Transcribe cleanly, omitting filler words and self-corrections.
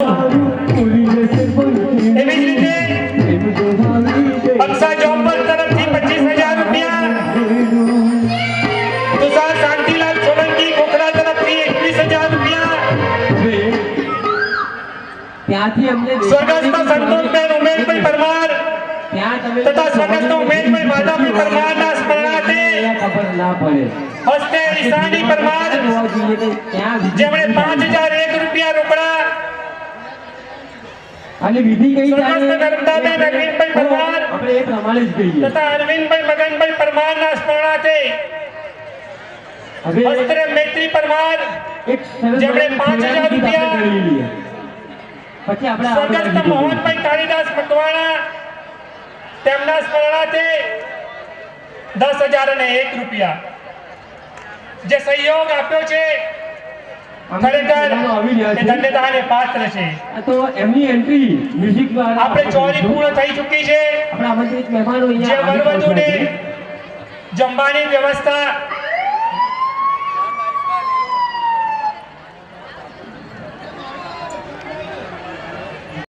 એવી જ રીતે અક્ષા જોપર તરફથી 25,000 રૂપિયા, તુષાર શાંતિલાલ સોલંકી ગોખરા તરફથી 21,000 રૂપિયા, ત્યાંથી અમને સ્વર્ગસ્થ સંતોષબેન ઉમેશભાઈ પરમાર તથા સ્વર્ગસ્થ ઉમેશભાઈ માધાભાઈ પરમારના સ્મરણાર્થે ખબર ના પડે હસ્તે ઈશાની પરમાર જેમણે 5,001 રૂપિયા રોકડા, અને વિધિ કઈ સ્વર્ગસ્થ નર્મદાબેન અરવિંદભાઈ પરમાર આપણે એ પ્રમાણે જ કહીએ તથા અરવિંદભાઈ મગનભાઈ પરમારના સ્મરણાર્થે હવે હસ્તે મૈત્રી પરમાર એક સરસ જેમણે 5,000 રૂપિયા, પછી આપણે સ્વર્ગસ્થ મોહનભાઈ કાળીદાસ મકવાણા તેમના સ્મરણાર્થે 10,001 રૂપિયા જે સહયોગ આપ્યો છે ખરેખર એ ધન્યતાને પાત્ર છે. તો એમની એન્ટ્રી મ્યુઝિક દ્વારા આપણે ચોરી પૂર્ણ થઈ ચૂકી છે. આપણા આમંત્રિત મહેમાનો જે વરવધુને જમવાની વ્યવસ્થા